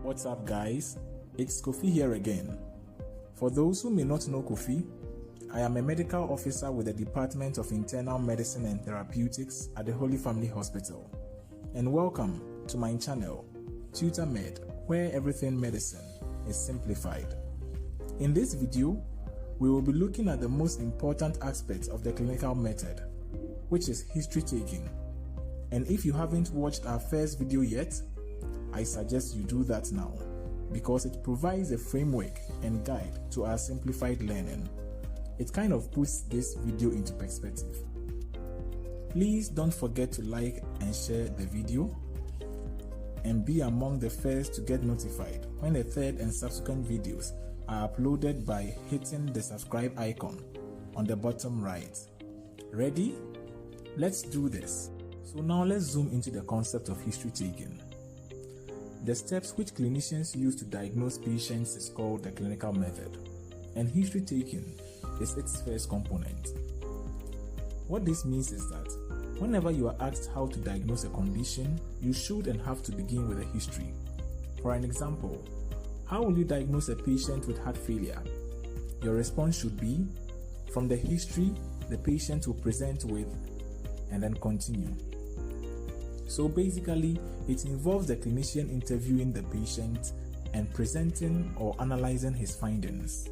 What's up, guys? It's Kofi here again. For those who may not know Kofi, I am a medical officer with the Department of Internal Medicine and Therapeutics at the Holy Family Hospital. And welcome to my channel, TutorMed, where everything medicine is simplified. In this video, we will be looking at the most important aspect of the clinical method, which is history taking. And if you haven't watched our first video yet, I suggest you do that now, because it provides a framework and guide to our simplified learning. It kind of puts this video into perspective. Please don't forget to like and share the video, and be among the first to get notified when the third and subsequent videos are uploaded by hitting the subscribe icon on the bottom right. Ready? Let's do this. So now let's zoom into the concept of history taking. The steps which clinicians use to diagnose patients is called the clinical method, and history taking is its first component. What this means is that whenever you are asked how to diagnose a condition, you should and have to begin with a history. For an example, how will you diagnose a patient with heart failure? Your response should be, from the history the patient will present with, and then continue. So basically, it involves the clinician interviewing the patient and presenting or analyzing his findings.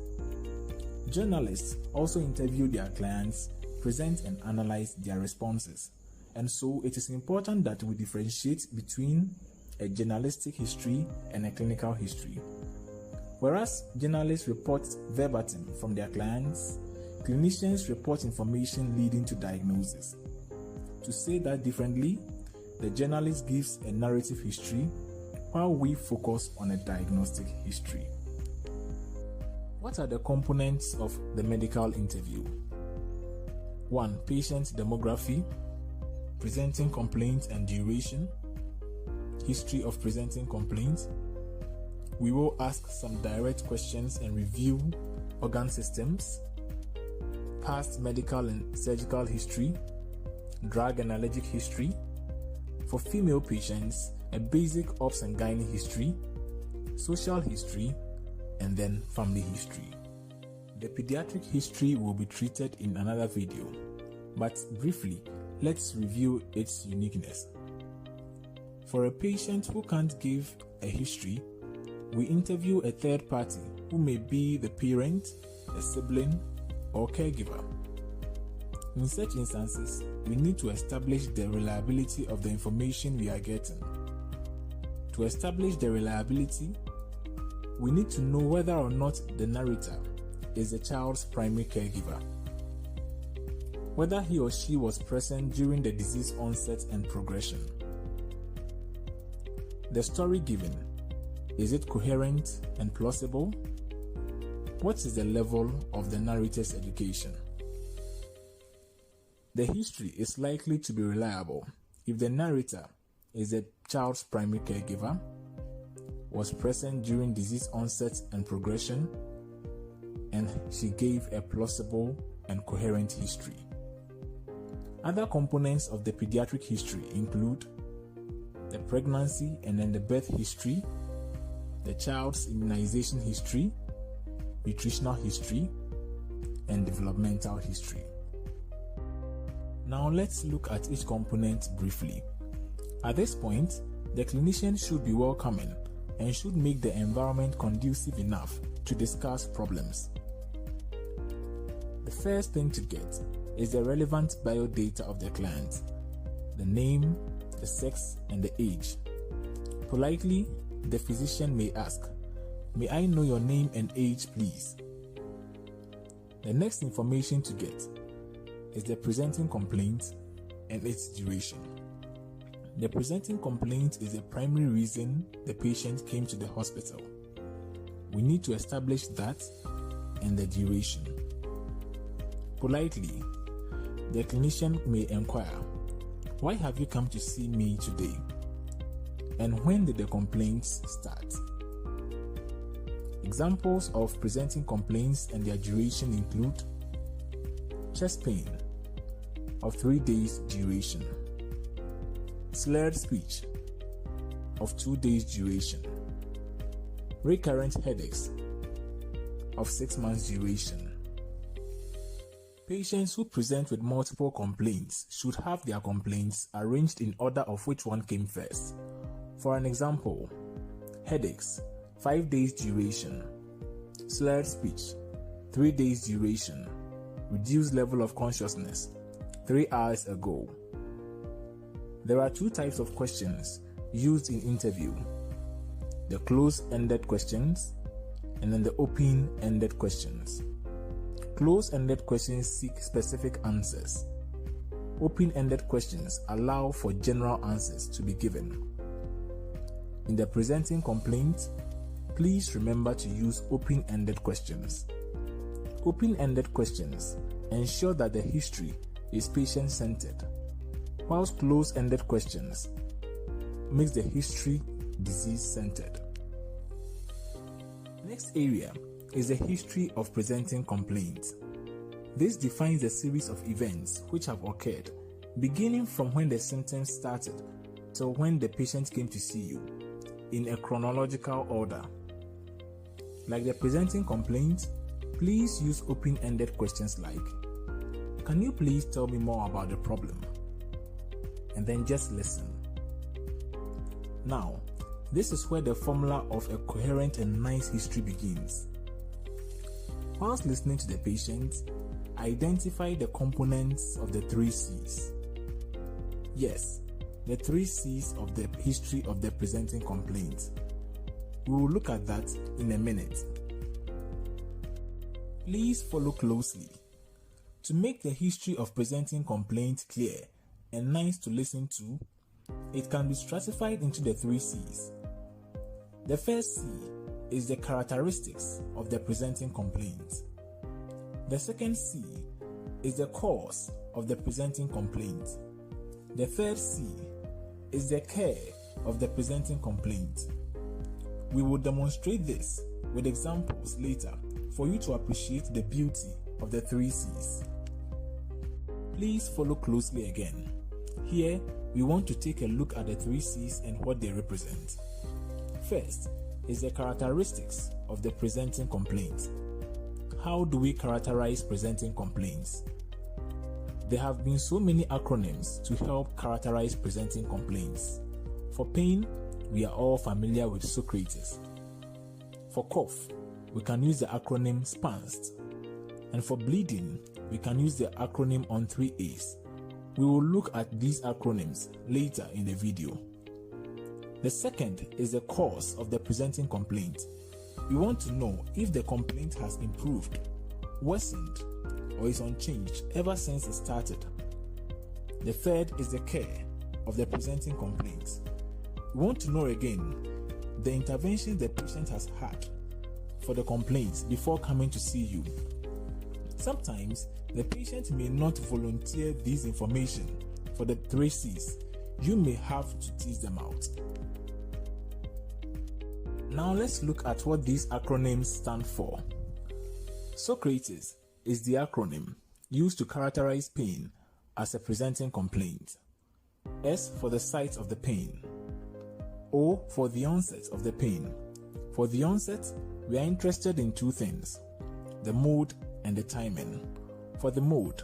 Journalists also interview their clients, present and analyze their responses. And so it is important that we differentiate between a journalistic history and a clinical history. Whereas journalists report verbatim from their clients, clinicians report information leading to diagnosis. To say that differently, the journalist gives a narrative history, while we focus on a diagnostic history. What are the components of the medical interview? 1. Patient demography, presenting complaints and duration, history of presenting complaints. We will ask some direct questions and review organ systems, past medical and surgical history, drug and allergic history. For female patients, a basic obs and gynae history, social history, and then family history. The pediatric history will be treated in another video, but briefly, let's review its uniqueness. For a patient who can't give a history, we interview a third party who may be the parent, a sibling, or caregiver. In such instances, we need to establish the reliability of the information we are getting. To establish the reliability, we need to know whether or not the narrator is the child's primary caregiver, whether he or she was present during the disease onset and progression. The story given, is it coherent and plausible? What is the level of the narrator's education? The history is likely to be reliable if the narrator is the child's primary caregiver, was present during disease onset and progression, and she gave a plausible and coherent history. Other components of the pediatric history include the pregnancy and then the birth history, the child's immunization history, nutritional history, and developmental history. Now let's look at each component briefly. At this point, the clinician should be welcoming and should make the environment conducive enough to discuss problems. The first thing to get is the relevant biodata of the client, the name, the sex, and the age. Politely, the physician may ask, "May I know your name and age, please?" The next information to get is the presenting complaint and its duration. The presenting complaint is the primary reason the patient came to the hospital. We need to establish that and the duration. Politely, the clinician may inquire, "Why have you come to see me today? And when did the complaints start?" Examples of presenting complaints and their duration include chest pain of 3 days duration, slurred speech of 2 days duration, Recurrent headaches of 6 months duration. Patients who present with multiple complaints should have their complaints arranged in order of which one came first. For an example, headaches, 5 days duration. Slurred speech, 3 days duration. Reduced level of consciousness, 3 hours ago. There are 2 types of questions used in interview: the close-ended questions and then the open-ended questions. Close-ended questions seek specific answers. Open-ended questions allow for general answers to be given. In the presenting complaint, please remember to use open-ended questions. Open-ended questions ensure that the history is patient-centered, whilst close-ended questions makes the history disease-centered. Next area is the history of presenting complaints. This defines the series of events which have occurred, beginning from when the symptoms started till when the patient came to see you, in a chronological order. Like the presenting complaint, please use open-ended questions like, "Can you please tell me more about the problem?" And then just listen. Now, this is where the formula of a coherent and nice history begins. Whilst listening to the patient, identify the components of the 3 C's. Yes, the 3 C's of the history of the presenting complaint. We will look at that in a minute. Please follow closely. To make the history of presenting complaint clear and nice to listen to, it can be stratified into the 3 C's. The first C is the characteristics of the presenting complaint. The second C is the cause of the presenting complaint. The third C is the care of the presenting complaint. We will demonstrate this with examples later for you to appreciate the beauty of the 3 C's. Please follow closely again. Here, we want to take a look at the 3 C's and what they represent. First is the characteristics of the presenting complaint. How do we characterize presenting complaints? There have been so many acronyms to help characterize presenting complaints. For pain, we are all familiar with Socrates. For cough, we can use the acronym SPANST. And for bleeding, we can use the acronym on 3 A's. We will look at these acronyms later in the video. The second is the cause of the presenting complaint. We want to know if the complaint has improved, worsened, or is unchanged ever since it started. The third is the care of the presenting complaint. We want to know again the intervention the patient has had for the complaint before coming to see you. Sometimes the patient may not volunteer this information for the 3 C's. You may have to tease them out. Now let's look at what these acronyms stand for. Socrates is the acronym used to characterize pain as a presenting complaint. S for the site of the pain. O for the onset of the pain. For the onset, we are interested in 2 things: the mode and the timing. For the mode,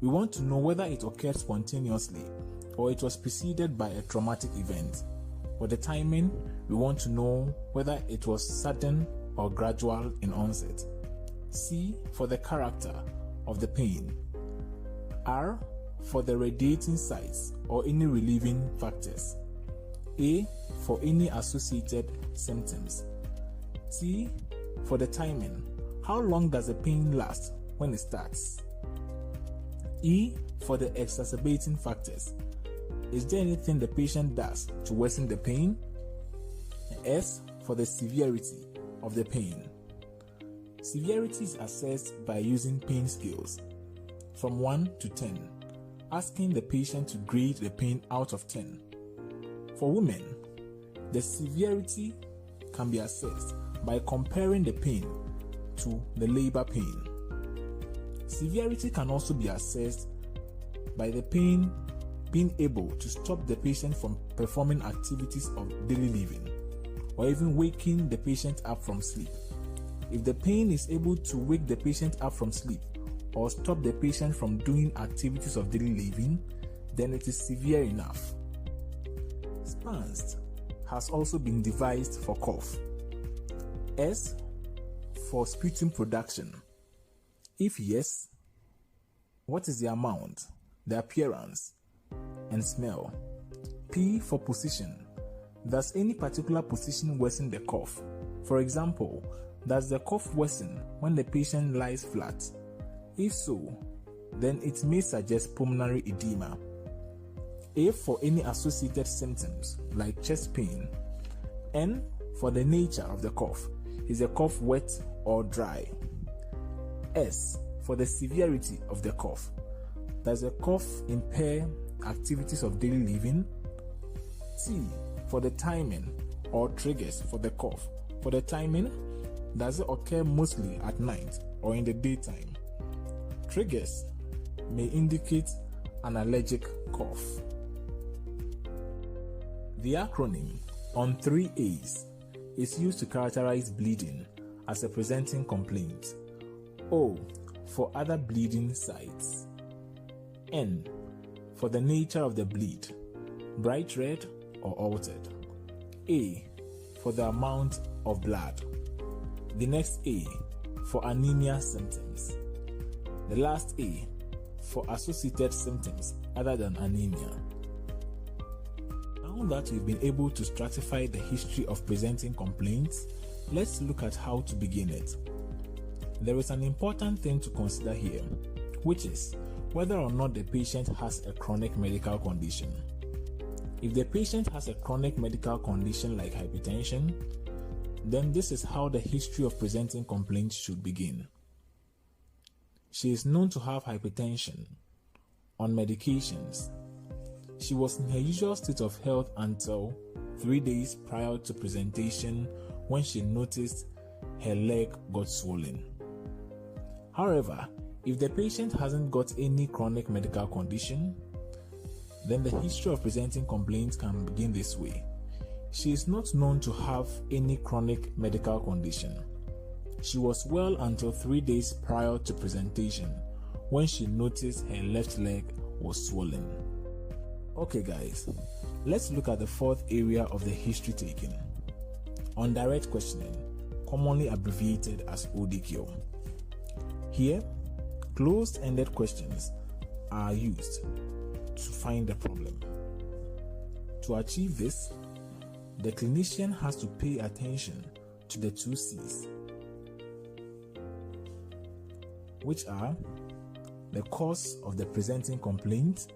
we want to know whether it occurred spontaneously or it was preceded by a traumatic event. For the timing, we want to know whether it was sudden or gradual in onset. C for the character of the pain. R for the radiating sites or any relieving factors. A for any associated symptoms. T for the timing. How long does the pain last when it starts? E for the exacerbating factors. Is there anything the patient does to worsen the pain? S for the severity of the pain. Severity is assessed by using pain scales from 1 to 10, asking the patient to grade the pain out of 10. For women, the severity can be assessed by comparing the pain to the labor pain. Severity can also be assessed by the pain being able to stop the patient from performing activities of daily living, or even waking the patient up from sleep. If the pain is able to wake the patient up from sleep or stop the patient from doing activities of daily living, then it is severe enough. SPANST has also been devised for cough. S for sputum production. If yes, what is the amount, the appearance, and smell? P for position. Does any particular position worsen the cough? For example, does the cough worsen when the patient lies flat? If so, then it may suggest pulmonary edema. A for any associated symptoms like chest pain. N for the nature of the cough. Is the cough wet or dry? S for the severity of the cough. Does the cough impair activities of daily living? T for the timing or triggers for the cough. For the timing, does it occur mostly at night or in the daytime? Triggers may indicate an allergic cough. The acronym on 3 A's is used to characterize bleeding as a presenting complaint. O for other bleeding sites. N for the nature of the bleed, bright red or altered. A for the amount of blood. The next A for anemia symptoms. The last A for associated symptoms other than anemia. Now that we've been able to stratify the history of presenting complaints, let's look at how to begin it. There is an important thing to consider here, which is whether or not the patient has a chronic medical condition. If the patient has a chronic medical condition like hypertension, then this is how the history of presenting complaints should begin. She is known to have hypertension, on medications. She was in her usual state of health until 3 days prior to presentation when she noticed her leg got swollen. However, if the patient hasn't got any chronic medical condition, then the history of presenting complaints can begin this way. She is not known to have any chronic medical condition. She was well until 3 days prior to presentation when she noticed her left leg was swollen. Okay guys, let's look at the fourth area of the history taking. On direct questioning, commonly abbreviated as ODQ. Here, closed-ended questions are used to find the problem. To achieve this, the clinician has to pay attention to the 2 C's, which are the cause of the presenting complaint,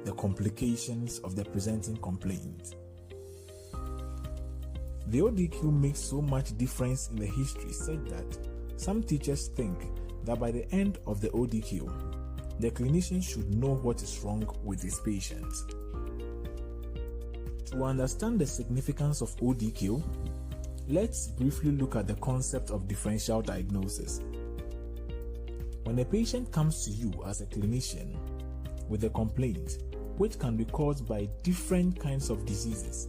the complications of the presenting complaint. The ODQ makes so much difference in the history such that some teachers think that by the end of the ODQ, the clinician should know what is wrong with his patient. To understand the significance of ODQ, let's briefly look at the concept of differential diagnosis. When a patient comes to you as a clinician with a complaint which can be caused by different kinds of diseases,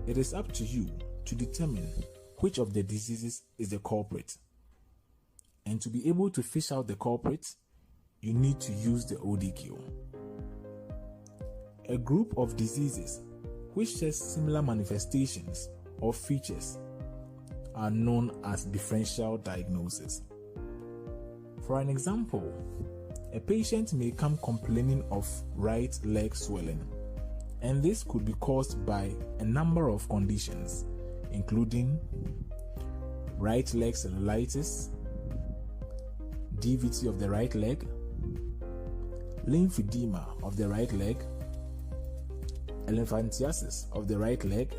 it is up to you to determine which of the diseases is the culprit. And to be able to fish out the culprit, you need to use the ODQ. A group of diseases which share similar manifestations or features are known as differential diagnosis. For an example, a patient may come complaining of right leg swelling, and this could be caused by a number of conditions, including right leg cellulitis, DVT of the right leg, lymphedema of the right leg, elephantiasis of the right leg,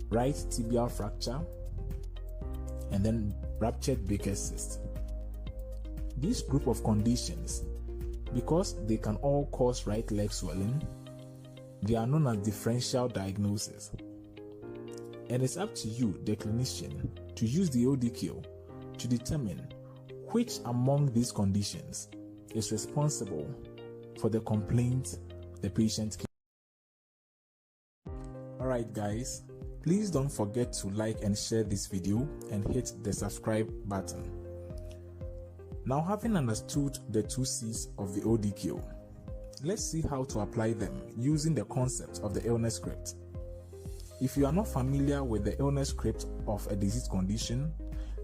right tibial fracture, and then ruptured Baker's cyst. This group of conditions, because they can all cause right leg swelling, they are known as differential diagnosis. And it's up to you, the clinician, to use the ODQ to determine which among these conditions is responsible for the complaint the patient can. Alright guys, please don't forget to like and share this video and hit the subscribe button. Now, having understood the 2 C's of the ODQ, let's see how to apply them using the concept of the illness script. If you are not familiar with the illness script of a disease condition,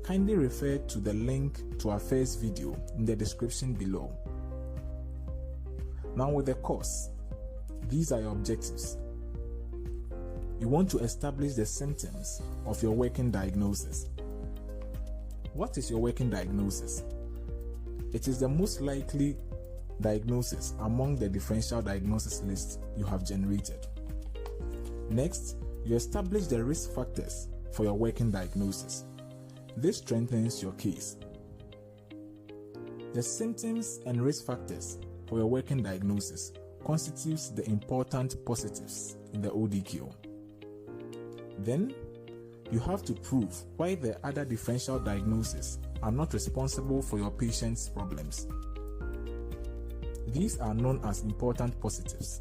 kindly refer to the link to our first video in the description below. Now, with the course, these are your objectives. You want to establish the symptoms of your working diagnosis. What is your working diagnosis? It is the most likely diagnosis among the differential diagnosis list you have generated. Next, you establish the risk factors for your working diagnosis. This strengthens your case. The symptoms and risk factors for your working diagnosis constitutes the important positives in the ODQ. Then, you have to prove why the other differential diagnoses are not responsible for your patient's problems. These are known as important negatives.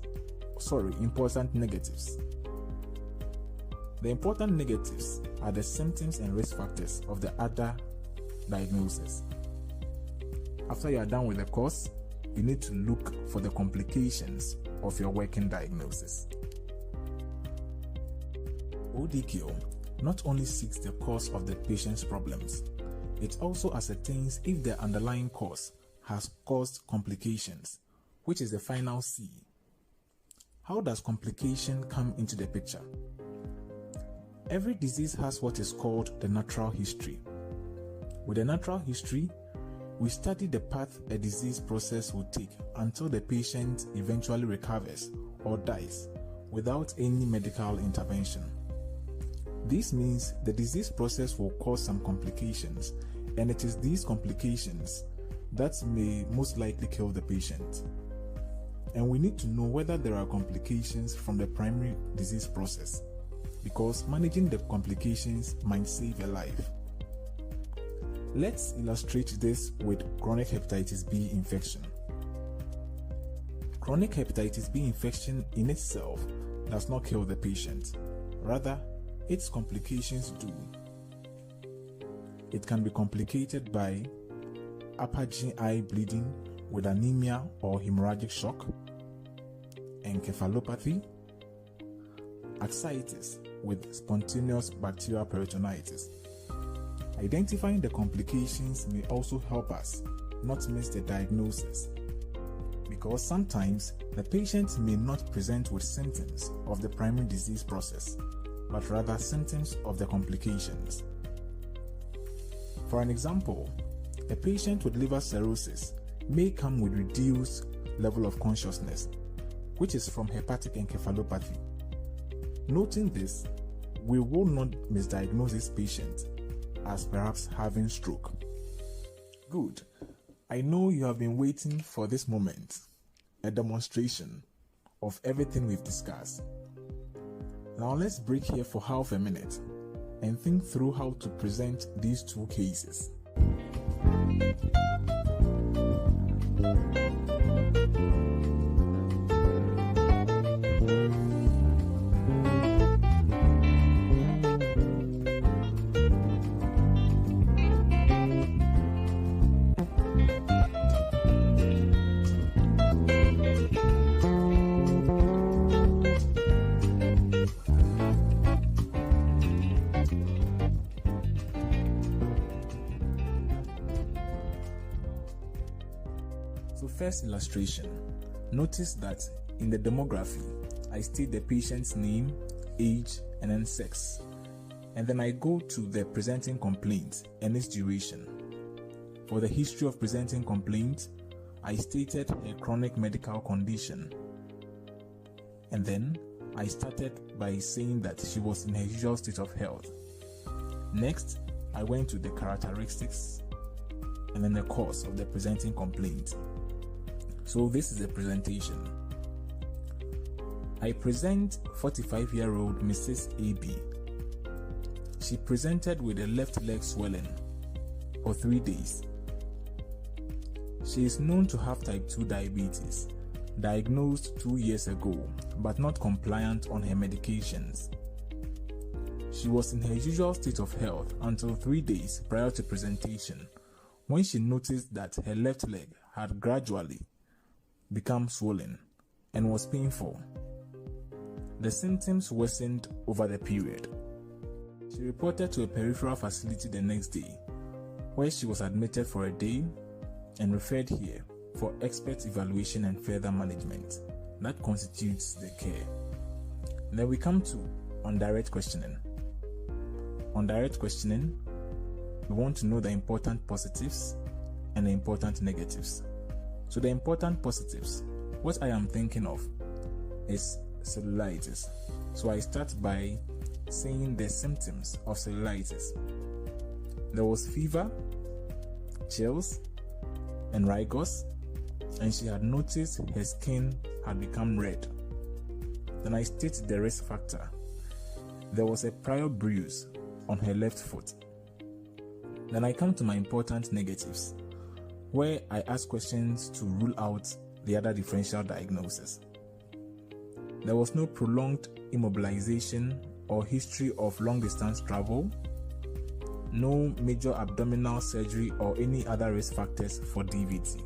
The important negatives are the symptoms and risk factors of the other diagnosis. After you are done with the course, you need to look for the complications of your working diagnosis. ODQ not only seeks the cause of the patient's problems, it also ascertains if the underlying cause has caused complications, which is the final C. How does complication come into the picture? Every disease has what is called the natural history. With the natural history, we study the path a disease process will take until the patient eventually recovers or dies without any medical intervention. This means the disease process will cause some complications, and it is these complications that may most likely kill the patient. And we need to know whether there are complications from the primary disease process, because managing the complications might save a life. Let's illustrate this with chronic hepatitis B infection. Chronic hepatitis B infection in itself does not kill the patient. Rather, its complications do. It can be complicated by upper GI bleeding with anemia or hemorrhagic shock, encephalopathy, ascites with spontaneous bacterial peritonitis. Identifying the complications may also help us not miss the diagnosis, because sometimes the patient may not present with symptoms of the primary disease process, but rather symptoms of the complications. For an example, a patient with liver cirrhosis may come with reduced level of consciousness, which is from hepatic encephalopathy. Noting this, we will not misdiagnose this patient as perhaps having stroke. Good. I know you have been waiting for this moment, a demonstration of everything we've discussed. Now let's break here for half a minute and think through how to present these 2 cases. So first illustration, notice that in the demography, I state the patient's name, age, and then sex. And then I go to the presenting complaint and its duration. For the history of presenting complaint, I stated a chronic medical condition. And then I started by saying that she was in her usual state of health. Next, I went to the characteristics and then the cause of the presenting complaint. So this is the presentation. I present 45-year-old Mrs. AB. She presented with a left leg swelling for 3 days. She is known to have type 2 diabetes, diagnosed 2 years ago, but not compliant on her medications. She was in her usual state of health until 3 days prior to presentation, when she noticed that her left leg had gradually become swollen and was painful. The symptoms worsened over the period. She reported to a peripheral facility the next day, where she was admitted for a day and referred here for expert evaluation and further management. That constitutes the care. Then we come to undirect questioning. On direct questioning, we want to know the important positives and the important negatives. So the important positives, what I am thinking of is cellulitis. So I start by saying the symptoms of cellulitis. There was fever, chills, and rigors, and she had noticed her skin had become red. Then I state the risk factor. There was a prior bruise on her left foot. Then I come to my important negatives, where I ask questions to rule out the other differential diagnosis. There was no prolonged immobilization or history of long-distance travel, no major abdominal surgery or any other risk factors for DVT.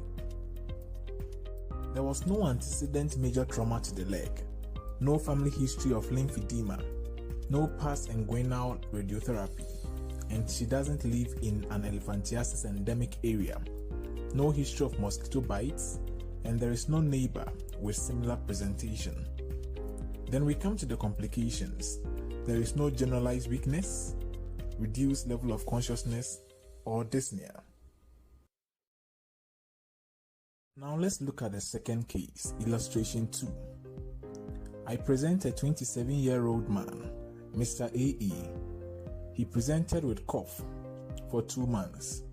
There was no antecedent major trauma to the leg, no family history of lymphedema, no past inguinal radiotherapy, and she doesn't live in an elephantiasis endemic area, no history of mosquito bites, and there is no neighbor with similar presentation. Then we come to the complications. There is no generalized weakness, reduced level of consciousness, or dyspnea. Now let's look at the second case, illustration 2. I present a 27-year-old man, Mr. A.E. He presented with cough for 2 months.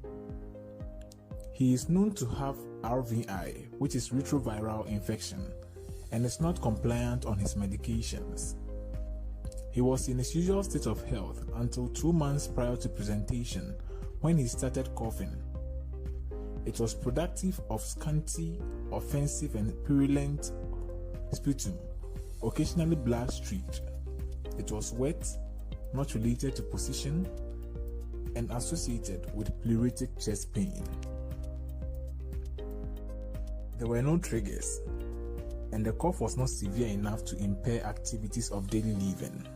He is known to have RVI, which is retroviral infection, and is not compliant on his medications. He was in his usual state of health until 2 months prior to presentation, when he started coughing. It was productive of scanty, offensive, and purulent sputum, occasionally blood-streaked. It was wet, not related to position, and associated with pleuritic chest pain. There were no triggers, and the cough was not severe enough to impair activities of daily living.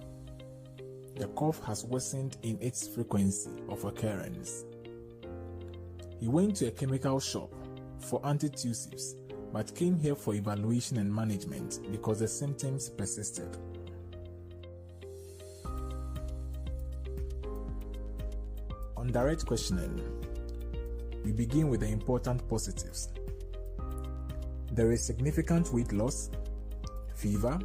The cough has worsened in its frequency of occurrence. He went to a chemical shop for antitussives, but came here for evaluation and management because the symptoms persisted. On direct questioning, we begin with the important positives. There is significant weight loss, fever,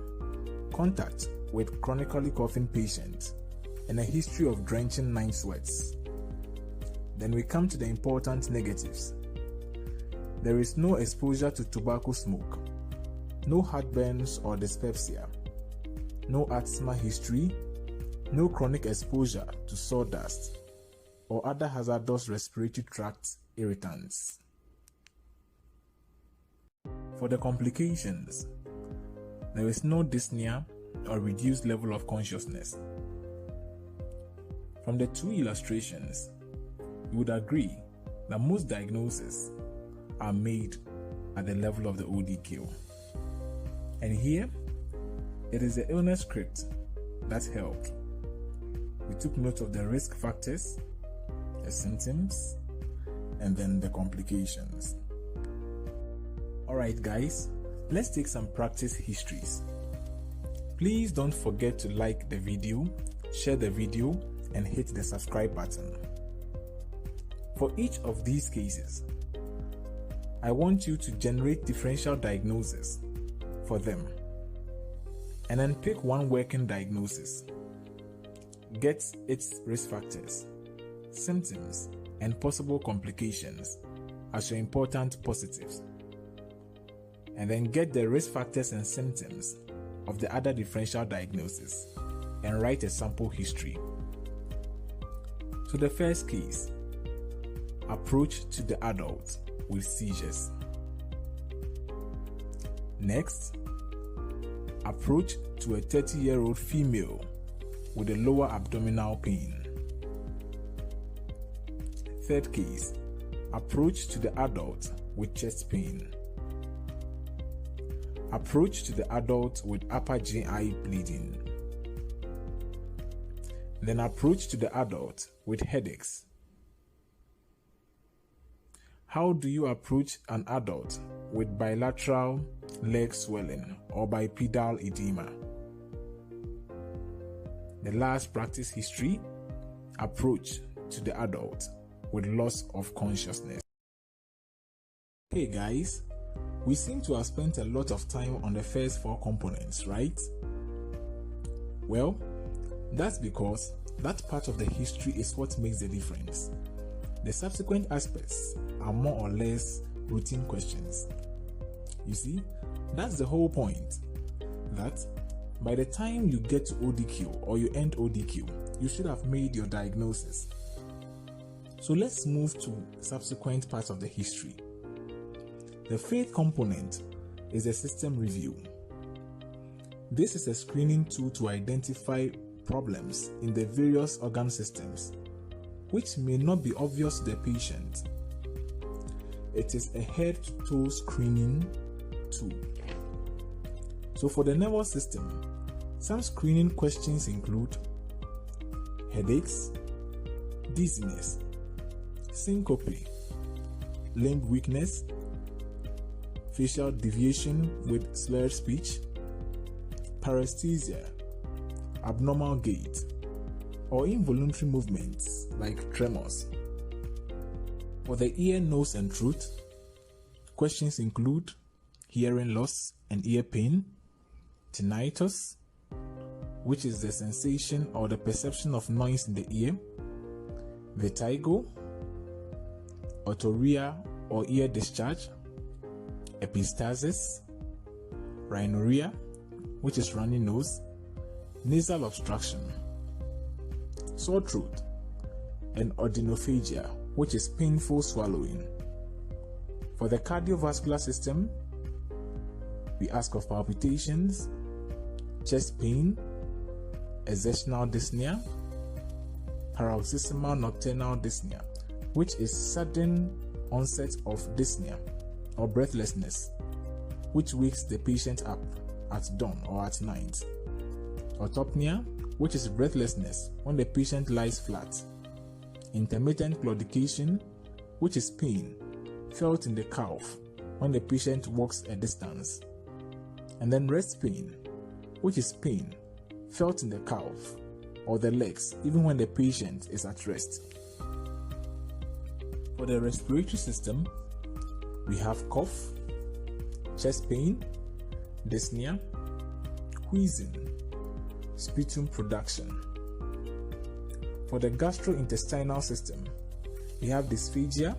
contact with chronically coughing patients, and a history of drenching night sweats. Then we come to the important negatives. There is no exposure to tobacco smoke, no heartburns or dyspepsia, no asthma history, no chronic exposure to sawdust or other hazardous respiratory tract irritants. For the complications, there is no dyspnea or reduced level of consciousness. From the 2 illustrations, you would agree that most diagnoses are made at the level of the ODQ. And here, it is the illness script that helped. We took note of the risk factors, the symptoms, and then the complications. Alright guys, let's take some practice histories. Please don't forget to like the video, share the video, and hit the subscribe button. For each of these cases, I want you to generate differential diagnosis for them, and then pick one working diagnosis. Get its risk factors, symptoms, and possible complications as your important positives. And then get the risk factors and symptoms of the other differential diagnosis and write a sample history. So the first case, approach to the adult with seizures. Next, approach to a 30-year-old female with a lower abdominal pain. Third case, approach to the adult with chest pain. Approach to the adult with upper GI bleeding. Then approach to the adult with headaches. How do you approach an adult with bilateral leg swelling or bipedal edema? The last practice history, approach to the adult with loss of consciousness. Hey guys, we seem to have spent a lot of time on the first 4 components, right? Well, that's because that part of the history is what makes the difference. The subsequent aspects are more or less routine questions. You see, that's the whole point, that by the time you get to ODQ or you end ODQ, you should have made your diagnosis. So let's move to subsequent parts of the history. The 5th component is a system review. This is a screening tool to identify problems in the various organ systems, which may not be obvious to the patient. It is a head-to-toe screening tool. So for the nervous system, some screening questions include headaches, dizziness, syncope, limb weakness, facial deviation with slurred speech, paresthesia, abnormal gait, or involuntary movements like tremors. For the ear, nose, and throat, questions include hearing loss and ear pain, tinnitus, which is the sensation or the perception of noise in the ear, vertigo, otorrhea or ear discharge, epistaxis, rhinorrhea, which is runny nose, nasal obstruction, sore throat, and odynophagia, which is painful swallowing. For the cardiovascular system, we ask of palpitations, chest pain, exertional dyspnea, paroxysmal nocturnal dyspnea, which is sudden onset of dyspnea or breathlessness, which wakes the patient up at dawn or at night. Autopnea, which is breathlessness when the patient lies flat. Intermittent claudication, which is pain felt in the calf when the patient walks a distance. And then rest pain, which is pain felt in the calf or the legs even when the patient is at rest. For the respiratory system, we have cough, chest pain, dyspnea, wheezing, sputum production. For the gastrointestinal system, we have dysphagia,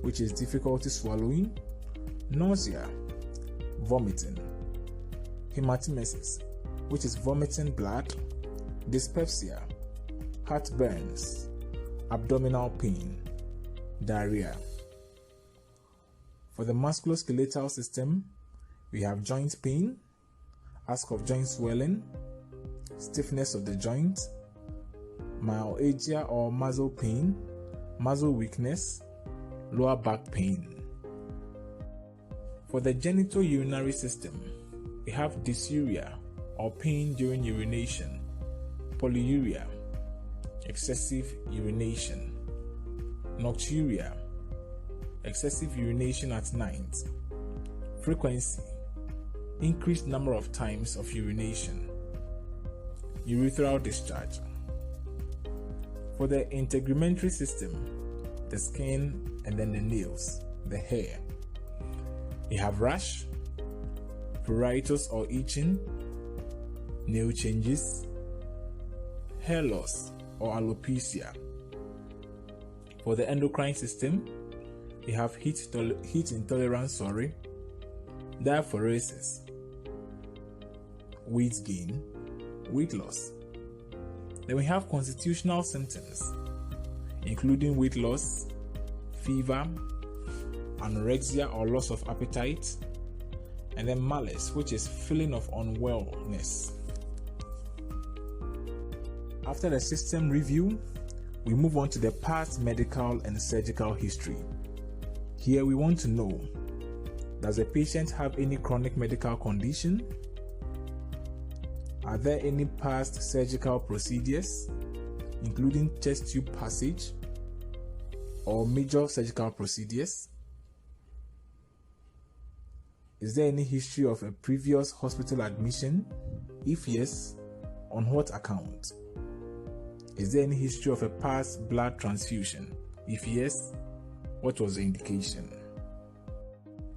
which is difficulty swallowing, nausea, vomiting, hematemesis, which is vomiting blood, dyspepsia, heartburns, abdominal pain, diarrhea. For the musculoskeletal system, we have joint pain, ask of joint swelling, stiffness of the joint, myalgia or muscle pain, muscle weakness, lower back pain. For the genitourinary system, we have dysuria or pain during urination, polyuria, excessive urination, nocturia, excessive urination at night, frequency, increased number of times of urination, urethral discharge. For the integumentary system, the skin and then the nails, the hair, we have rash, pruritus or itching, nail changes, hair loss or alopecia. For the endocrine system, we have heat intolerance, diaphoresis, weight gain, weight loss. Then we have constitutional symptoms, including weight loss, fever, anorexia or loss of appetite, and then malaise, which is feeling of unwellness. After the system review, we move on to the past medical and surgical history. Here we want to know, does the patient have any chronic medical condition? Are there any past surgical procedures, including chest tube passage or major surgical procedures? Is there any history of a previous hospital admission? If yes, on what account? Is there any history of a past blood transfusion? If yes, what was the indication?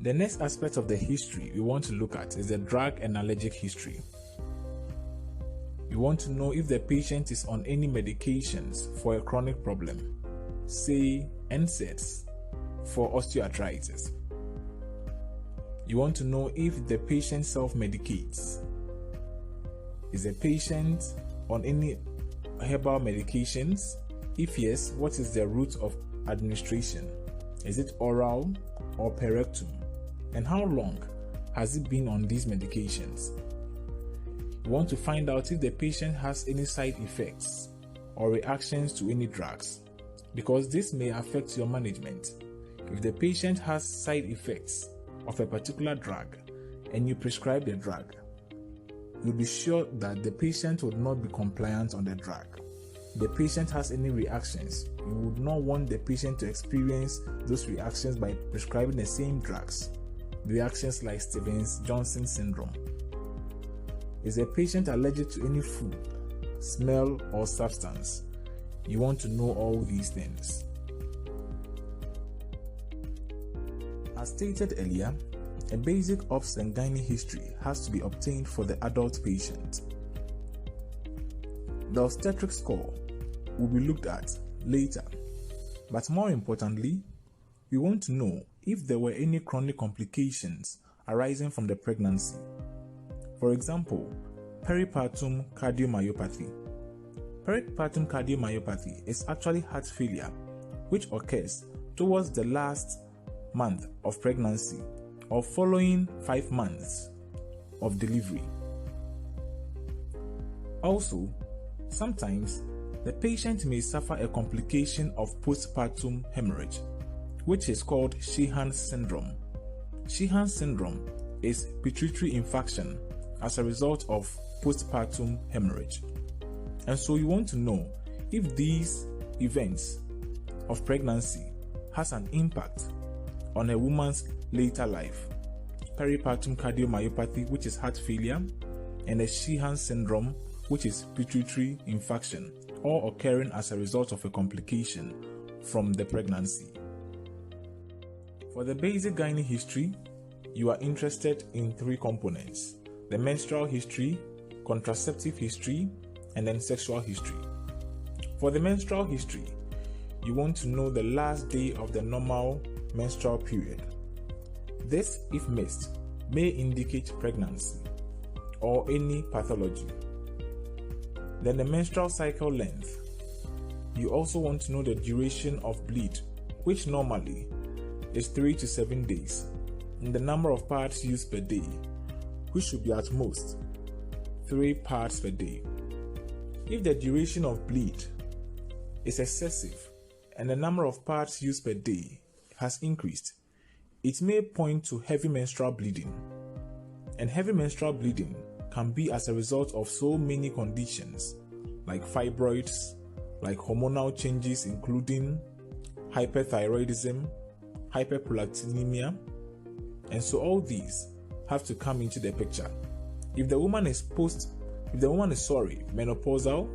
The next aspect of the history we want to look at is the drug and allergic history. We want to know if the patient is on any medications for a chronic problem, say NSAIDs for osteoarthritis. You want to know if the patient self-medicates. Is the patient on any herbal medications? If yes, what is the route of administration? Is it oral or per rectum? And how long has it been on these medications? You want to find out if the patient has any side effects or reactions to any drugs, because this may affect your management. If the patient has side effects of a particular drug and you prescribe the drug, you'll be sure that the patient would not be compliant on the drug. If the patient has any reactions, you would not want the patient to experience those reactions by prescribing the same drugs. Reactions like Stevens-Johnson syndrome. Is a patient allergic to any food, smell, or substance? You want to know all these things. As stated earlier, a basic obs and gynae history has to be obtained for the adult patient. The obstetric score will be looked at later, but more importantly, we want to know if there were any chronic complications arising from the pregnancy. For example, peripartum cardiomyopathy. Peripartum cardiomyopathy is actually heart failure, which occurs towards the last month of pregnancy or following 5 months of delivery. Also, sometimes the patient may suffer a complication of postpartum hemorrhage, which is called Sheehan's syndrome. Sheehan's syndrome is pituitary infarction as a result of postpartum hemorrhage. And so you want to know if these events of pregnancy has an impact on a woman's later life. Peripartum cardiomyopathy, which is heart failure, and a Sheehan's syndrome, which is pituitary infarction, all occurring as a result of a complication from the pregnancy. For the basic gynae history, you are interested in 3 components: the menstrual history, contraceptive history, and then sexual history. For the menstrual history, you want to know the last day of the normal menstrual period. This, if missed, may indicate pregnancy or any pathology. Then the menstrual cycle length. You also want to know the duration of bleed, which normally is 3 to 7 days, and the number of parts used per day, which should be at most 3 parts per day. If the duration of bleed is excessive and the number of parts used per day has increased, it may point to heavy menstrual bleeding. And heavy menstrual bleeding can be as a result of so many conditions like fibroids, like hormonal changes including hyperthyroidism, hyperprolactinemia, and so all these have to come into the picture. If the woman is menopausal,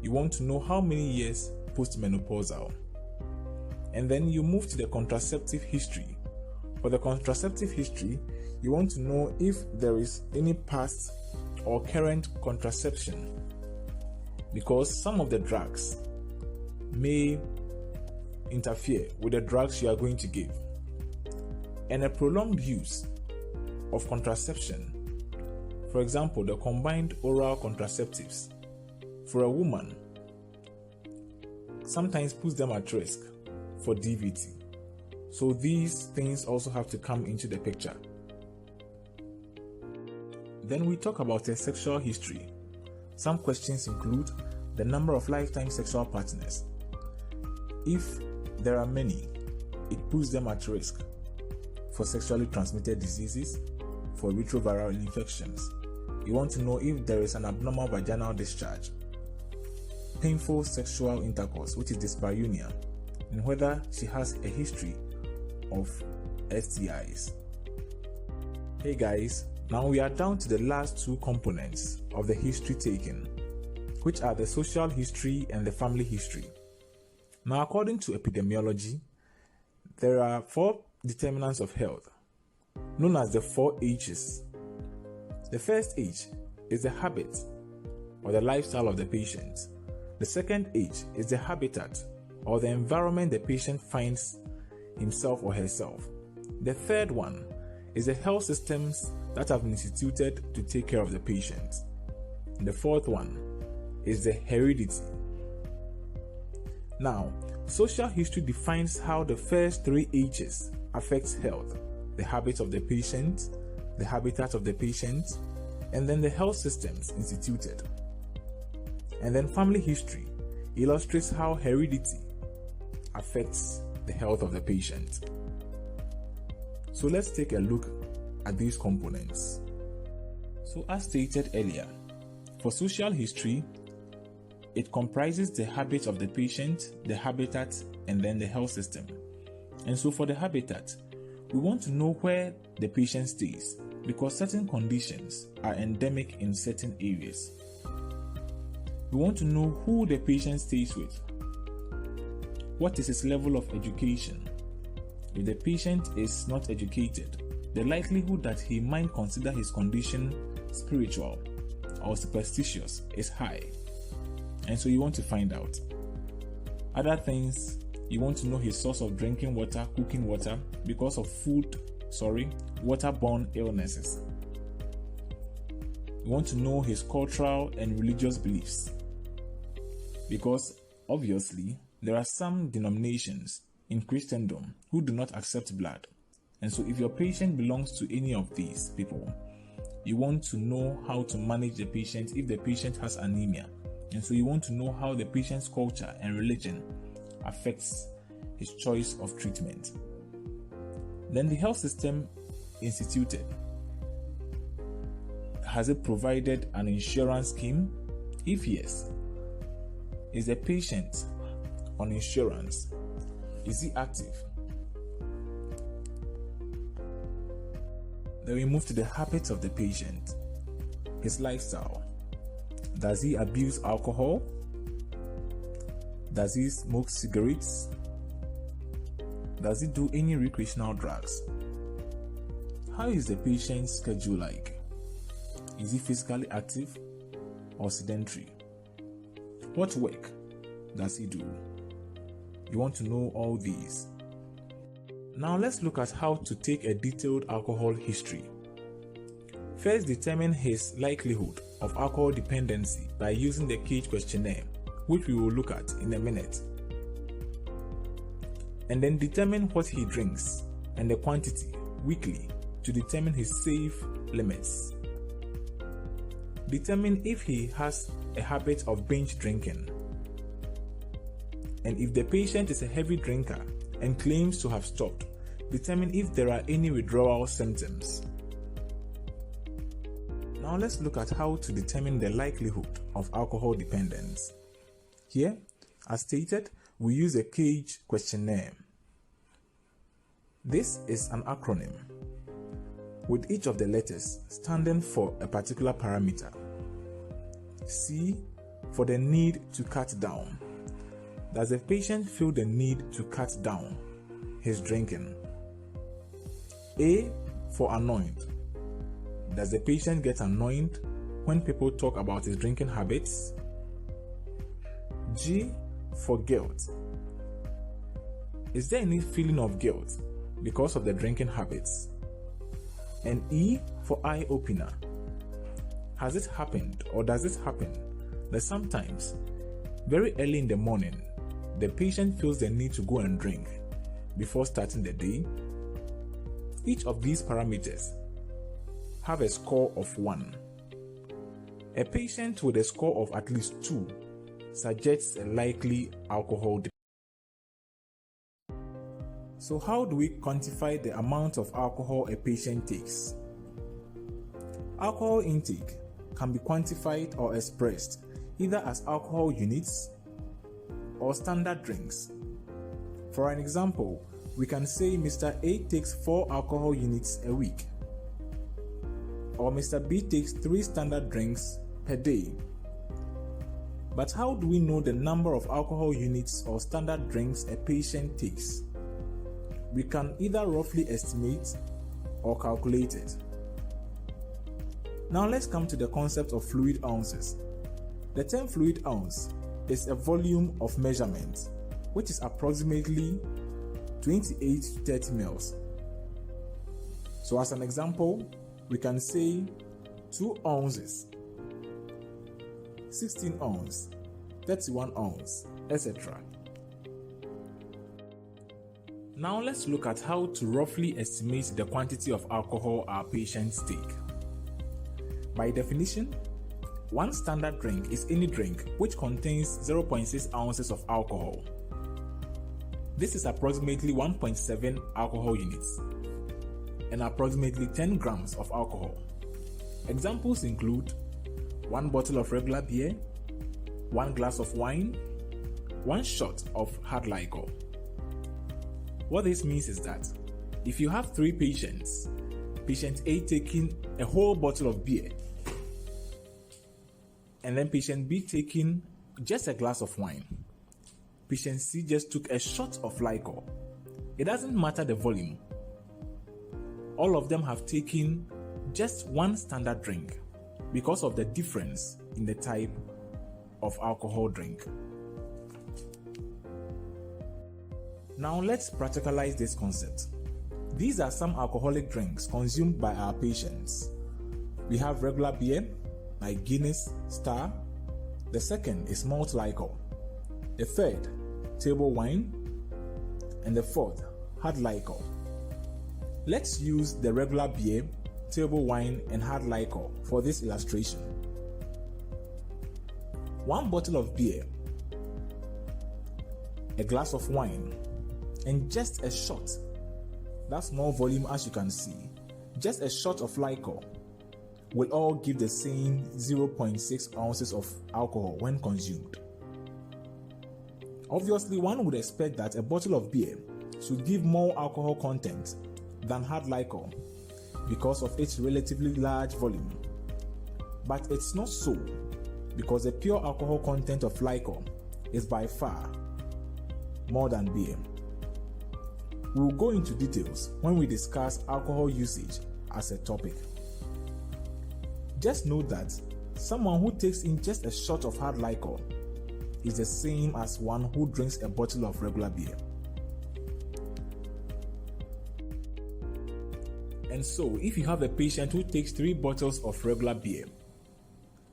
you want to know how many years postmenopausal. And then you move to the contraceptive history. For the contraceptive history, you want to know if there is any past or current contraception, because some of the drugs may interfere with the drugs you are going to give. And a prolonged use of contraception, for example, the combined oral contraceptives, for a woman, sometimes puts them at risk for DVT. So these things also have to come into the picture. Then we talk about a sexual history. Some questions include, the number of lifetime sexual partners. If there are many, it puts them at risk for sexually transmitted diseases, for retroviral infections. You want to know if there is an abnormal vaginal discharge, painful sexual intercourse, which is dyspareunia, and whether she has a history of STIs. Hey guys, now we are down to the last two components of the history taking, which are the social history and the family history. Now, according to epidemiology, there are 4 determinants of health, known as the 4 H's. The first H is the habit or the lifestyle of the patient. The second H is the habitat or the environment the patient finds himself or herself. The third one is the health systems that have been instituted to take care of the patient. The fourth one is the heredity. Now, social history defines how the first 3 H's affects health: the habits of the patient, the habitat of the patient, and then the health systems instituted. And then family history illustrates how heredity affects the health of the patient. So let's take a look at these components. So as stated earlier, for social history, it comprises the habits of the patient, the habitat, and then the health system. And so for the habitat, we want to know where the patient stays, because certain conditions are endemic in certain areas. We want to know who the patient stays with. What is his level of education? If the patient is not educated, the likelihood that he might consider his condition spiritual or superstitious is high. And so you want to find out. Other things, you want to know his source of drinking water, cooking water, because of waterborne illnesses. You want to know his cultural and religious beliefs, because obviously there are some denominations in Christendom who do not accept blood. And so if your patient belongs to any of these people, you want to know how to manage the patient if the patient has anemia. And so you want to know how the patient's culture and religion affects his choice of treatment. Then the health system instituted. Has it provided an insurance scheme? If yes, is the patient on insurance? Is he active? Then we move to the habits of the patient. His lifestyle. Does he abuse alcohol? Does he smoke cigarettes? Does he do any recreational drugs? How is the patient's schedule like? Is he physically active or sedentary? What work does he do? You want to know all these. Now let's look at how to take a detailed alcohol history. First, determine his likelihood of alcohol dependency by using the CAGE questionnaire, which we will look at in a minute. And then determine what he drinks and the quantity weekly to determine his safe limits. Determine if he has a habit of binge drinking. And if the patient is a heavy drinker and claims to have stopped, determine if there are any withdrawal symptoms. Now let's look at how to determine the likelihood of alcohol dependence. Here, as stated, we use a CAGE questionnaire. This is an acronym, with each of the letters standing for a particular parameter. C for the need to cut down. Does the patient feel the need to cut down his drinking? A for annoyed. Does the patient get annoyed when people talk about his drinking habits? G for guilt. Is there any feeling of guilt because of the drinking habits? And E for eye opener. Has it happened or does it happen that sometimes, very early in the morning, the patient feels the need to go and drink before starting the day? Each of these parameters have a score of 1. A patient with a score of at least 2 suggests a likely alcohol dependence. So how do we quantify the amount of alcohol a patient takes? Alcohol intake can be quantified or expressed either as alcohol units or standard drinks. For an example, we can say Mr. A takes 4 alcohol units a week, or Mr. B takes 3 standard drinks per day. But how do we know the number of alcohol units or standard drinks a patient takes? We can either roughly estimate or calculate it. Now let's come to the concept of fluid ounces. The term fluid ounce is a volume of measurement which is approximately 28 to 30 mils. So as an example, we can say 2 ounces, 16 ounce, 31 ounce, etc. Now let's look at how to roughly estimate the quantity of alcohol our patients take. By definition, one standard drink is any drink which contains 0.6 ounces of alcohol. This is approximately 1.7 alcohol units and approximately 10 grams of alcohol. Examples include 1 bottle of regular beer, 1 glass of wine, 1 shot of hard liquor. What this means is that if you have 3 patients, patient A taking a whole bottle of beer, and then patient B taking just a glass of wine, patient C just took a shot of liquor, it doesn't matter the volume. All of them have taken just 1 standard drink because of the difference in the type of alcohol drink. Now let's practicalize this concept. These are some alcoholic drinks consumed by our patients. We have regular beer, like Guinness, Star. The second is malt liquor. The third, table wine. And the fourth, hard liquor. Let's use the regular beer, table wine, and hard liquor for this illustration. 1 bottle of beer, a glass of wine, and just a shot, that small volume as you can see, just a shot of liquor will all give the same 0.6 ounces of alcohol when consumed. Obviously, one would expect that a bottle of beer should give more alcohol content than hard liquor because of its relatively large volume. But it's not so, because the pure alcohol content of liquor is by far more than beer. We'll go into details when we discuss alcohol usage as a topic. Just note that someone who takes in just a shot of hard liquor is the same as one who drinks a bottle of regular beer. And so, if you have a patient who takes 3 bottles of regular beer,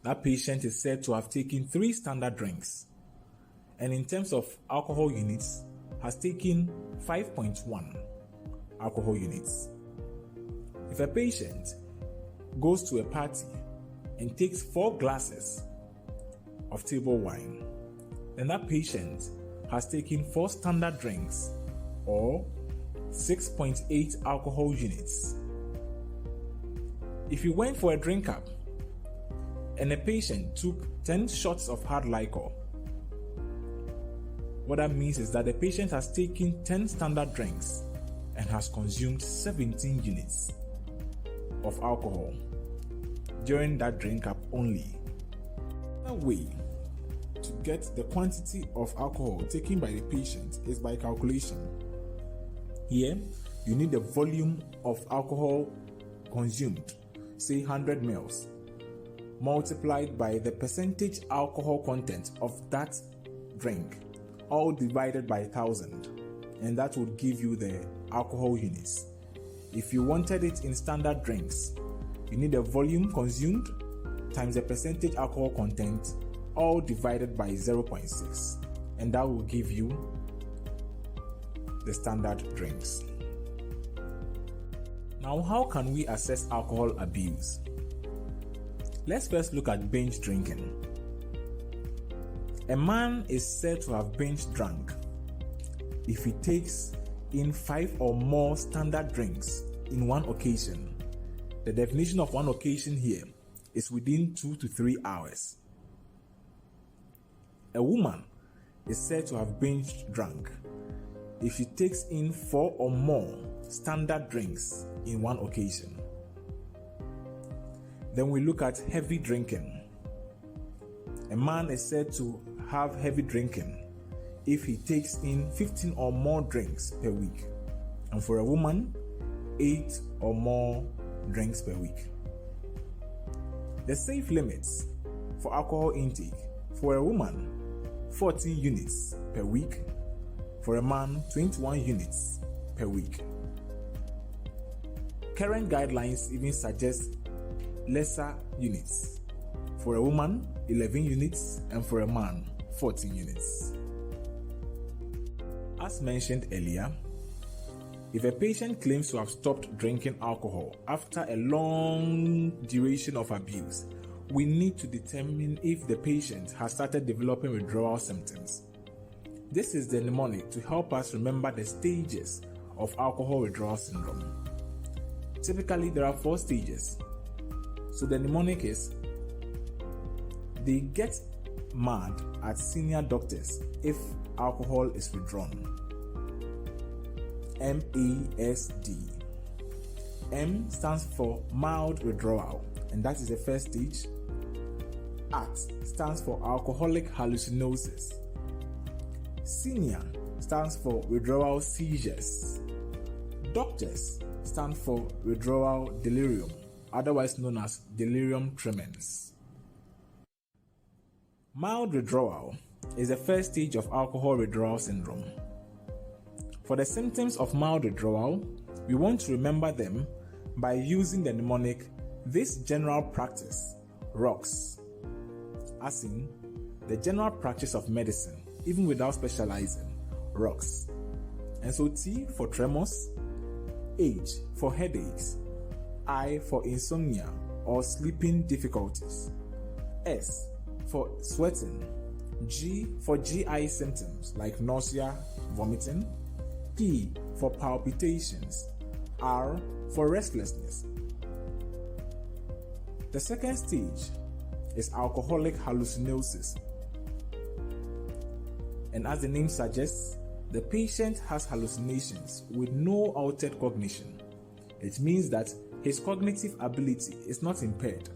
that patient is said to have taken 3 standard drinks, and in terms of alcohol units, has taken 5.1 alcohol units. If a patient goes to a party and takes 4 glasses of table wine, then that patient has taken 4 standard drinks or 6.8 alcohol units. If you went for a drink up and a patient took 10 shots of hard liquor, what that means is that the patient has taken 10 standard drinks and has consumed 17 units of alcohol during that drink up only. Another way to get the quantity of alcohol taken by the patient is by calculation. Here, you need the volume of alcohol consumed, say 100 ml, multiplied by the percentage alcohol content of that drink, all divided by 1000, and that would give you the alcohol units. If you wanted it in standard drinks, you need the volume consumed times the percentage alcohol content, all divided by 0.6, and that will give you the standard drinks. Now, how can we assess alcohol abuse? Let's first look at binge drinking. A man is said to have binge drunk if he takes in 5 or more standard drinks in one occasion. The definition of one occasion here is within 2 to 3 hours. A woman is said to have binge drunk if she takes in 4 or more standard drinks in one occasion. Then we look at heavy drinking. A man is said to have heavy drinking if he takes in 15 or more drinks per week, and for a woman, 8 or more drinks per week. The safe limits for alcohol intake: for a woman, 14 units per week; for a man, 21 units per week. Current guidelines even suggest lesser units: for a woman, 11 units, and for a man, 14 units. As mentioned earlier, if a patient claims to have stopped drinking alcohol after a long duration of abuse, we need to determine if the patient has started developing withdrawal symptoms. This is the mnemonic to help us remember the stages of alcohol withdrawal syndrome. Typically, there are 4 stages. So the mnemonic is: they get mad at senior doctors if alcohol is withdrawn. MASD. M stands for mild withdrawal, and that is the first stage. ACT stands for alcoholic hallucinosis. Senior stands for withdrawal seizures. Doctors stand for withdrawal delirium, otherwise known as delirium tremens. Mild withdrawal is the first stage of alcohol withdrawal syndrome. For the symptoms of mild withdrawal, we want to remember them by using the mnemonic "this general practice rocks," as in the general practice of medicine, even without specializing, rocks. And so T for tremors, H for headaches, I for insomnia or sleeping difficulties, S for sweating, G for GI symptoms like nausea, vomiting, P for palpitations, R for restlessness. The second stage is alcoholic hallucinosis. And as the name suggests, the patient has hallucinations with no altered cognition. It means that his cognitive ability is not impaired.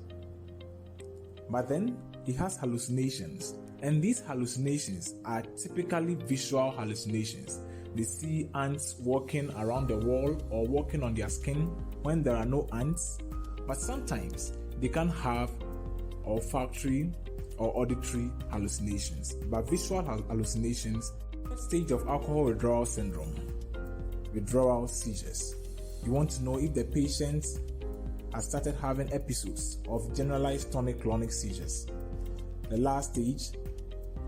But then he has hallucinations, and these hallucinations are typically visual hallucinations. They see ants walking around the wall or walking on their skin when there are no ants, but sometimes they can have olfactory or auditory hallucinations, but visual hallucinations. Stage of alcohol withdrawal syndrome: withdrawal seizures. You want to know if the patient has started having episodes of generalized tonic-clonic seizures. The last stage,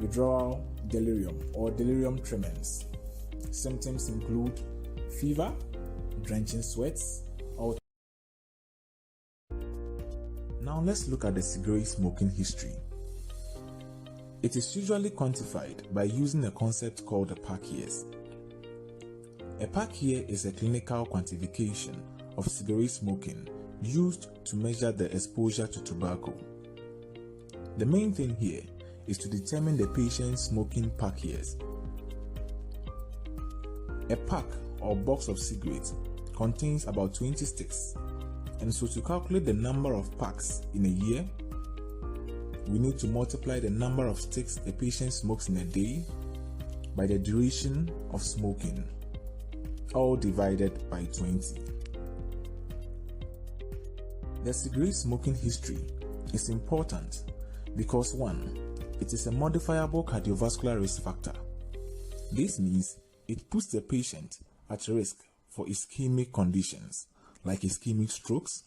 withdrawal delirium or delirium tremens. Symptoms include fever, drenching sweats, or... Now let's look at the cigarette smoking history. It is usually quantified by using a concept called a pack years. A pack year is a clinical quantification of cigarette smoking used to measure the exposure to tobacco. The main thing here is to determine the patient's smoking pack years. A pack or box of cigarettes contains about 20 sticks, and so to calculate the number of packs in a year, we need to multiply the number of sticks a patient smokes in a day by the duration of smoking, all divided by 20. The cigarette smoking history is important because 1, it is a modifiable cardiovascular risk factor. This means it puts the patient at risk for ischemic conditions like ischemic strokes,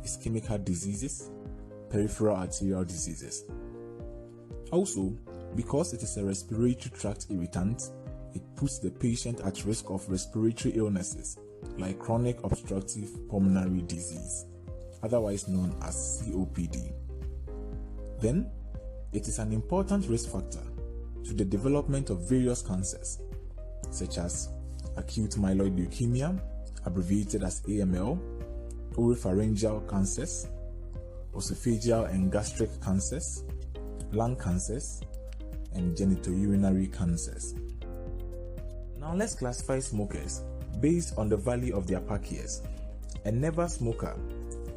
ischemic heart diseases, peripheral arterial diseases. Also, because it is a respiratory tract irritant, it puts the patient at risk of respiratory illnesses like chronic obstructive pulmonary disease, otherwise known as COPD. Then, it is an important risk factor to the development of various cancers, such as acute myeloid leukemia, abbreviated as AML, oropharyngeal cancers, esophageal and gastric cancers, lung cancers, and genitourinary cancers. Now let's classify smokers based on the value of their pack years. A never smoker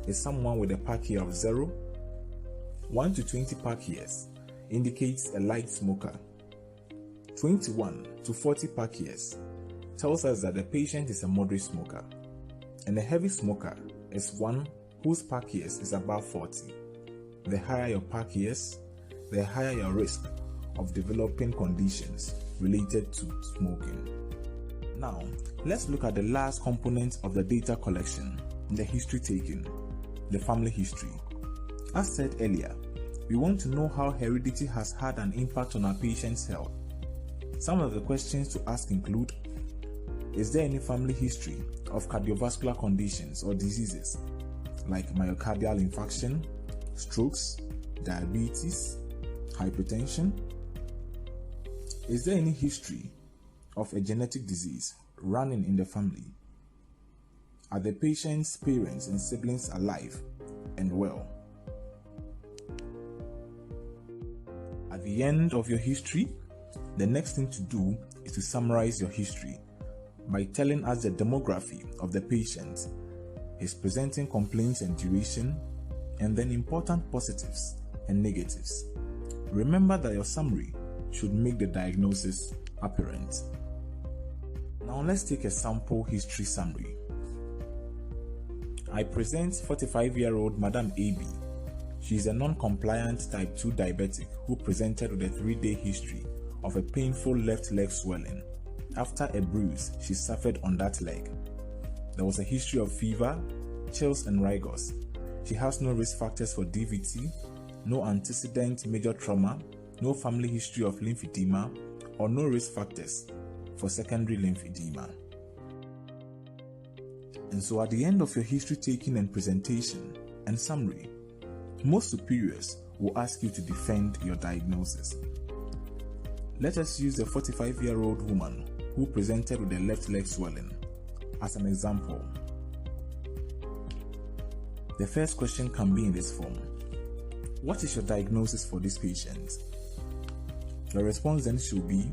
is someone with a pack year of 0. 1 to 20 pack years indicates a light smoker. 21 to 40 pack years tells us that the patient is a moderate smoker. And a heavy smoker is one whose pack years is above 40. The higher your pack years, the higher your risk of developing conditions related to smoking. Now, let's look at the last component of the data collection, the history taking, the family history. As said earlier, we want to know how heredity has had an impact on our patient's health. Some of the questions to ask include: is there any family history of cardiovascular conditions or diseases like myocardial infarction, strokes, diabetes, hypertension? Is there any history of a genetic disease running in the family? Are the patient's parents and siblings alive and well? At the end of your history, the next thing to do is to summarize your history by telling us the demography of the patient, his presenting complaints and duration, and then important positives and negatives. Remember that your summary should make the diagnosis apparent. Now let's take a sample history summary. I present 45-year-old Madam AB. She is a non-compliant type 2 diabetic who presented with a 3-day history of a painful left leg swelling after a bruise she suffered on that leg. There was a history of fever, chills and rigors. She has no risk factors for DVT, no antecedent major trauma, no family history of lymphedema, or no risk factors for secondary lymphedema. And so at the end of your history taking and presentation and summary, most superiors will ask you to defend your diagnosis. Let us use the 45-year-old woman who presented with a left leg swelling as an example. The first question can be in this form: what is your diagnosis for this patient? The response then should be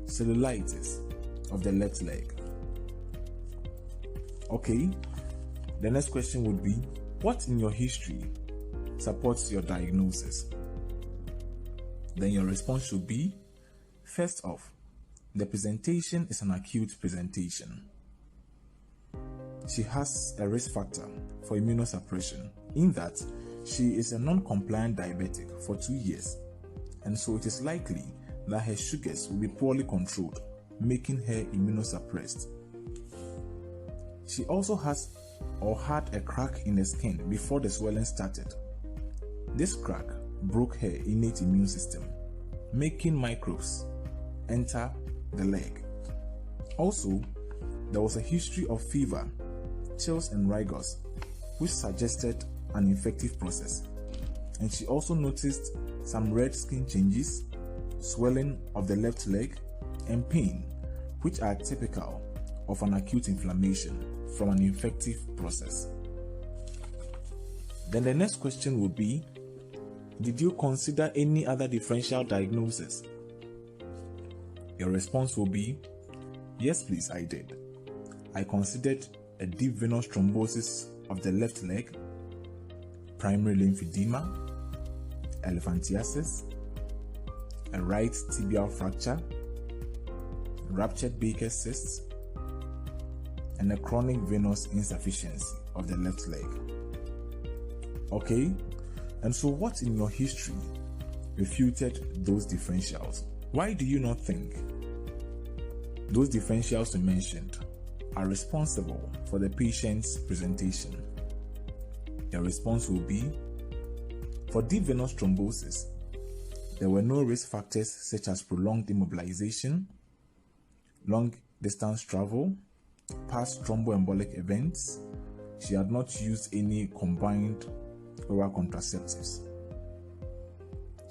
cellulitis of the left leg. Okay, the next question would be: what in your history supports your diagnosis? Then your response should be: first off, the presentation is an acute presentation. She has a risk factor for immunosuppression in that she is a non-compliant diabetic for 2 years, and so it is likely that her sugars will be poorly controlled, making her immunosuppressed. She also has or had a crack in the skin before the swelling started. This crack broke her innate immune system, making microbes enter the leg. Also, there was a history of fever, chills and rigors, which suggested an infective process. And she also noticed some red skin changes, swelling of the left leg, and pain, which are typical of an acute inflammation from an infective process. Then the next question would be: did you consider any other differential diagnosis? Your response will be: yes, please, I did. I considered a deep venous thrombosis of the left leg, primary lymphedema, elephantiasis, a right tibial fracture, ruptured Baker's cysts, and a chronic venous insufficiency of the left leg. Okay, and so what in your history refuted those differentials? Why do you not think those differentials we mentioned are responsible for the patient's presentation? Your response will be: for deep venous thrombosis, there were no risk factors such as prolonged immobilization, long distance travel, past thromboembolic events. She had not used any combined oral contraceptives.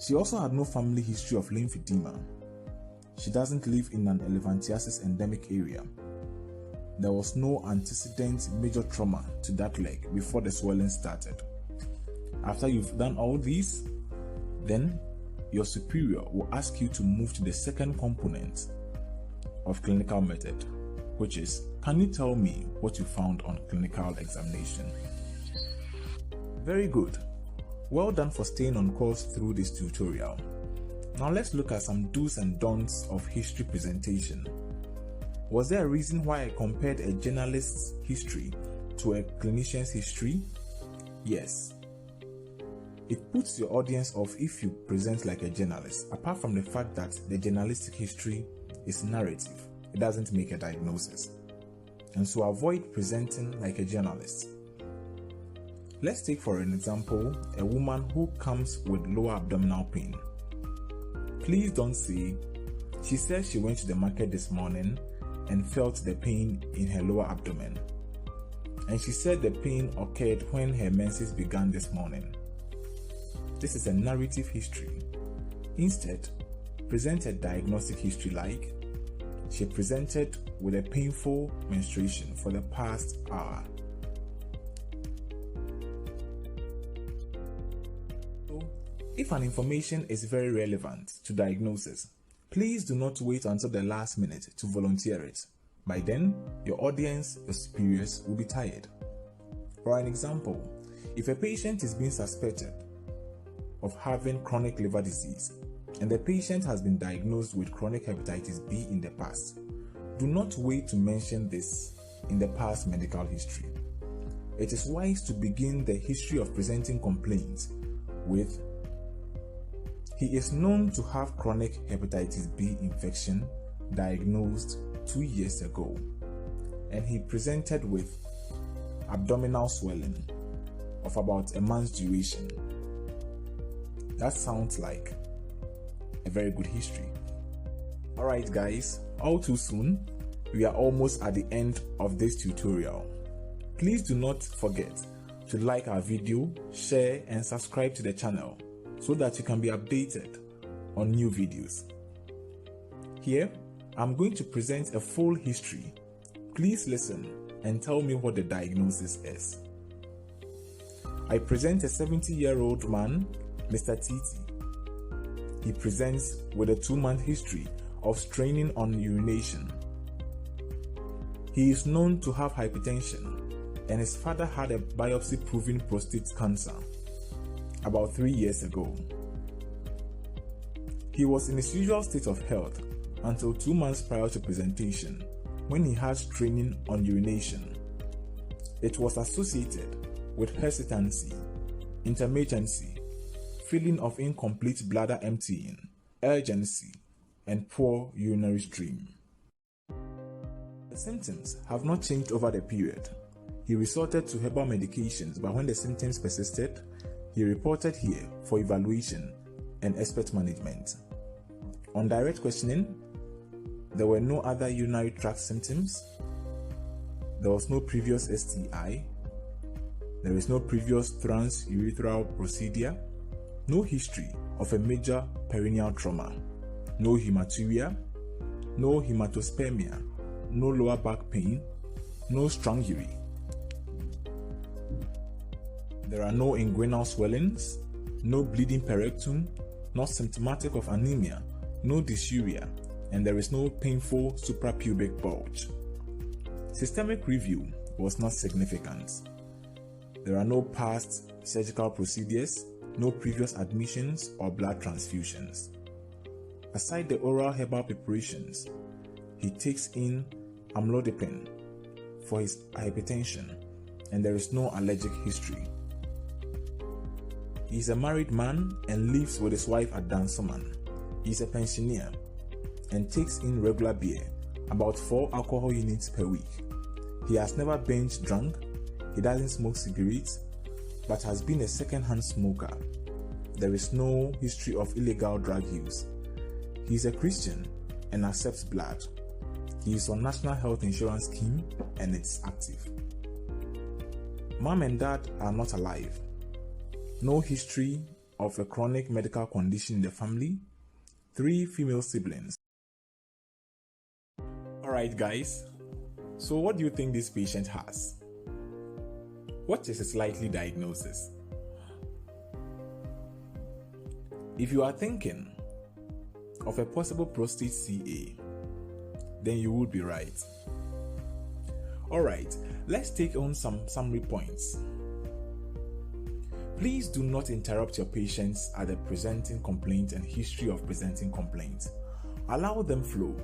She also had no family history of lymphedema. She doesn't live in an elephantiasis endemic area. There was no antecedent major trauma to that leg before the swelling started. After you've done all these, then your superior will ask you to move to the second component of clinical method, which is, can you tell me what you found on clinical examination? Very good. Well done for staying on course through this tutorial. Now let's look at some do's and don'ts of history presentation. Was there a reason why I compared a journalist's history to a clinician's history? Yes. It puts your audience off if you present like a journalist, apart from the fact that the journalistic history is narrative. It doesn't make a diagnosis. And so avoid presenting like a journalist. Let's take for an example a woman who comes with lower abdominal pain. Please don't say, she says she went to the market this morning and felt the pain in her lower abdomen. And she said the pain occurred when her menses began this morning. This is a narrative history. Instead, present a diagnostic history like, she presented with a painful menstruation for the past hour. So, if an information is very relevant to diagnosis, please do not wait until the last minute to volunteer it. By then, your audience, your superiors will be tired. For an example, if a patient is being suspected of having chronic liver disease and the patient has been diagnosed with chronic hepatitis B in the past, do not wait to mention this in the past medical history. It is wise to begin the history of presenting complaints with, he is known to have chronic hepatitis B infection diagnosed 2 years ago, and he presented with abdominal swelling of about a month's duration. That sounds like a very good history. Alright guys, all too soon, we are almost at the end of this tutorial. Please do not forget to like our video, share and subscribe to the channel so that you can be updated on new videos. Here, I'm going to present a full history. Please listen and tell me what the diagnosis is. I present a 70-year-old man, Mr. Titi. He presents with a 2-month history of straining on urination. He is known to have hypertension, and his father had a biopsy proving prostate cancer about 3 years ago. He was in his usual state of health until 2 months prior to presentation, when he had straining on urination. It was associated with hesitancy, intermittency, feeling of incomplete bladder emptying, urgency, and poor urinary stream. The symptoms have not changed over the period. He resorted to herbal medications, but when the symptoms persisted, he reported here for evaluation and expert management. On direct questioning, there were no other urinary tract symptoms. There was no previous STI. There is no previous transurethral procedure. No history of a major perineal trauma. No hematuria. No hematospermia. No lower back pain. No strangury. There are no inguinal swellings. No bleeding perirectum. Not symptomatic of anemia. No dysuria. And there is no painful suprapubic bulge. Systemic review was not significant. There are no past surgical procedures, no previous admissions or blood transfusions. Aside the oral herbal preparations, he takes in amlodipine for his hypertension, and there is no allergic history. He is a married man and lives with his wife at Dansoman. He is a pensioner and takes in regular beer, about 4 alcohol units per week. He has never binge drunk, he doesn't smoke cigarettes, but has been a second-hand smoker. There is no history of illegal drug use. He is a Christian and accepts blood. He is on National Health Insurance Scheme and it's active. Mom and dad are not alive. No history of a chronic medical condition in the family, 3 female siblings. Alright guys, so what do you think this patient has? What is his likely diagnosis? If you are thinking of a possible prostate CA, then you would be right. Alright, let's take on some summary points. Please do not interrupt your patients at the presenting complaint and history of presenting complaint. Allow them flow.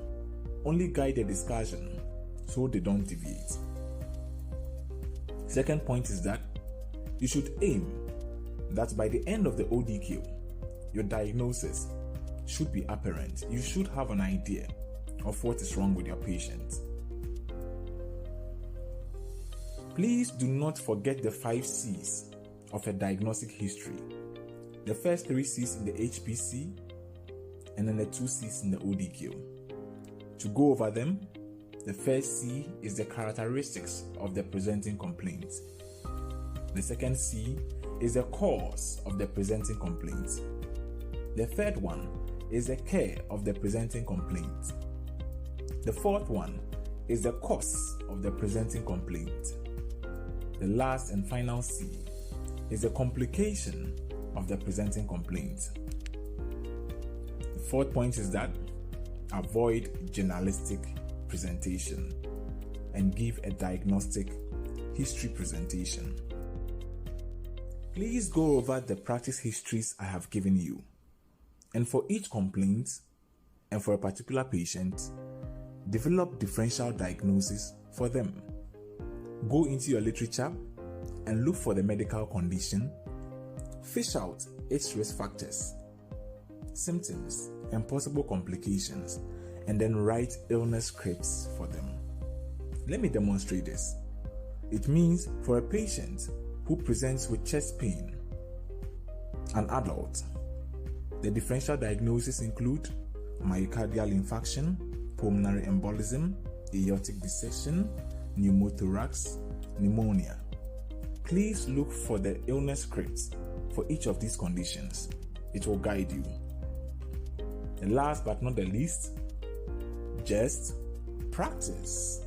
Only guide the discussion so they don't deviate. Second point is that you should aim that by the end of the ODQ, your diagnosis should be apparent. You should have an idea of what is wrong with your patient. Please do not forget the 5 C's of a diagnostic history. The first 3 C's in the HPC and then the 2 C's in the ODQ. To go over them, the first C is the characteristics of the presenting complaint. The second C is the cause of the presenting complaint. The third one is the care of the presenting complaint. The fourth one is the cause of the presenting complaint. The last and final C is the complication of the presenting complaint. The fourth point is that avoid generalistic presentation and give a diagnostic history presentation. Please go over the practice histories I have given you, and for each complaint and for a particular patient, develop differential diagnosis for them. Go into your literature and look for the medical condition, fish out its risk factors, symptoms, and possible complications, and then write illness scripts for them. Let me demonstrate this. It means for a patient who presents with chest pain, an adult, the differential diagnoses include myocardial infarction, pulmonary embolism, aortic dissection, pneumothorax, pneumonia. Please look for the illness scripts for each of these conditions. It will guide you. And last but not the least, just practice.